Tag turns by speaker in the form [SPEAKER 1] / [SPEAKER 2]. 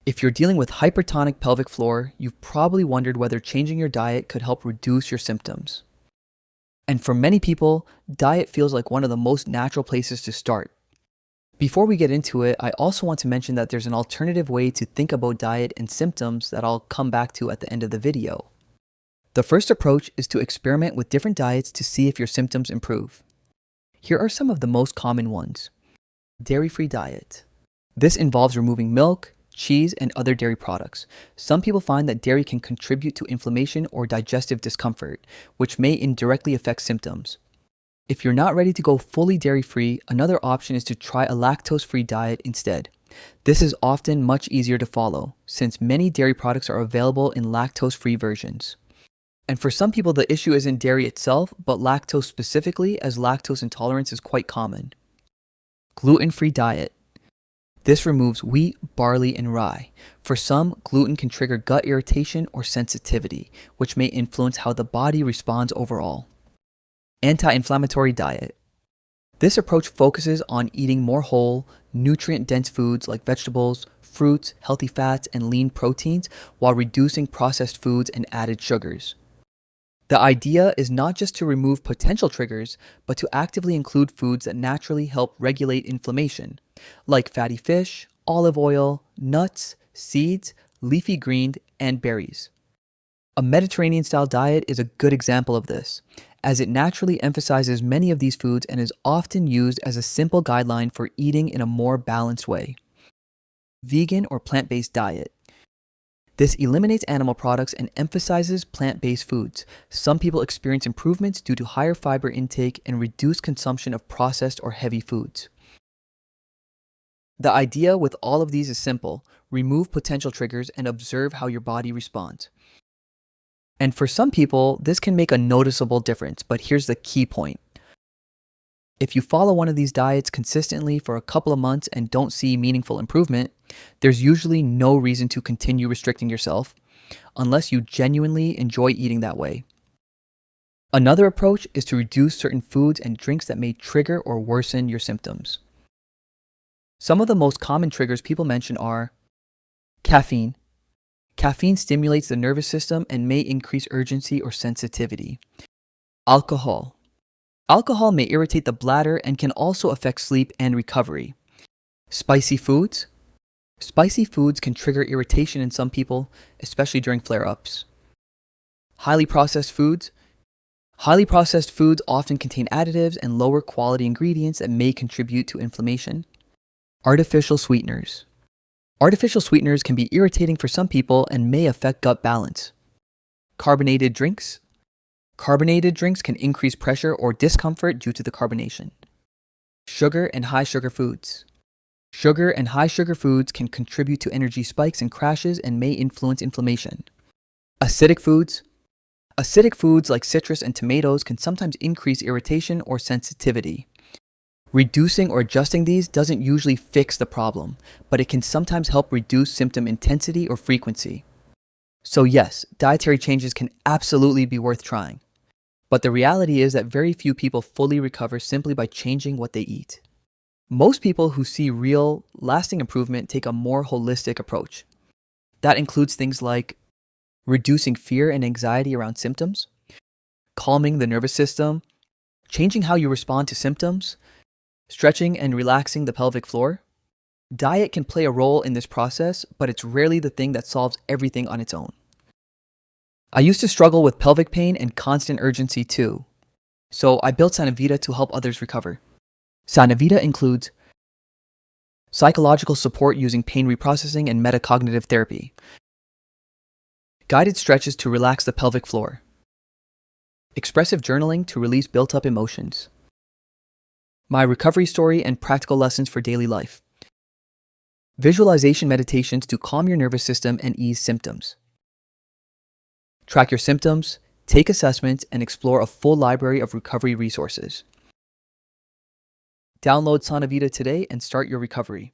[SPEAKER 1] If you're dealing with hypertonic pelvic floor, you've probably wondered whether changing your diet could help reduce your symptoms. And for many people, diet feels like one of the most natural places to start. Before we get into it, I also want to mention that there's an alternative way to think about diet and symptoms that I'll come back to at the end of the video. The first approach is to experiment with different diets to see if your symptoms improve. Here are some of the most common ones. Dairy-free diet. This involves removing milk, cheese, and other dairy products. Some people find that dairy can contribute to inflammation or digestive discomfort, which may indirectly affect symptoms. If you're not ready to go fully dairy-free, another option is to try a lactose-free diet instead. This is often much easier to follow, since many dairy products are available in lactose-free versions. And for some people, the issue isn't dairy itself, but lactose specifically, as lactose intolerance is quite common. Gluten-free diet. This removes wheat, barley, and rye. For some, gluten can trigger gut irritation or sensitivity, which may influence how the body responds overall. Anti-inflammatory diet. This approach focuses on eating more whole, nutrient-dense foods like vegetables, fruits, healthy fats, and lean proteins while reducing processed foods and added sugars. The idea is not just to remove potential triggers, but to actively include foods that naturally help regulate inflammation, like fatty fish, olive oil, nuts, seeds, leafy greens, and berries. A Mediterranean-style diet is a good example of this, as it naturally emphasizes many of these foods and is often used as a simple guideline for eating in a more balanced way. Vegan or plant-based diet. This eliminates animal products and emphasizes plant-based foods. Some people experience improvements due to higher fiber intake and reduced consumption of processed or heavy foods. The idea with all of these is simple: remove potential triggers and observe how your body responds. And for some people, this can make a noticeable difference, but here's the key point. If you follow one of these diets consistently for a couple of months and don't see meaningful improvement, there's usually no reason to continue restricting yourself, unless you genuinely enjoy eating that way. Another approach is to reduce certain foods and drinks that may trigger or worsen your symptoms. Some of the most common triggers people mention are caffeine. Caffeine stimulates the nervous system and may increase urgency or sensitivity. Alcohol. Alcohol may irritate the bladder and can also affect sleep and recovery. Spicy foods. Spicy foods can trigger irritation in some people, especially during flare-ups. Highly processed foods. Highly processed foods often contain additives and lower quality ingredients that may contribute to inflammation. Artificial sweeteners. Artificial sweeteners can be irritating for some people and may affect gut balance. Carbonated drinks. Carbonated drinks can increase pressure or discomfort due to the carbonation. Sugar and high sugar foods. Sugar and high sugar foods can contribute to energy spikes and crashes and may influence inflammation. Acidic foods. Acidic foods like citrus and tomatoes can sometimes increase irritation or sensitivity. Reducing or adjusting these doesn't usually fix the problem, but it can sometimes help reduce symptom intensity or frequency. So yes, dietary changes can absolutely be worth trying. But the reality is that very few people fully recover simply by changing what they eat. Most people who see real, lasting improvement take a more holistic approach. That includes things like reducing fear and anxiety around symptoms, calming the nervous system, changing how you respond to symptoms, stretching and relaxing the pelvic floor. Diet can play a role in this process, but it's rarely the thing that solves everything on its own. I used to struggle with pelvic pain and constant urgency too, so I built Sanavita to help others recover. Sanavita includes psychological support using pain reprocessing and metacognitive therapy, guided stretches to relax the pelvic floor, expressive journaling to release built-up emotions, my recovery story and practical lessons for daily life, visualization meditations to calm your nervous system and ease symptoms. Track your symptoms, take assessments, and explore a full library of recovery resources. Download Sanavita today and start your recovery.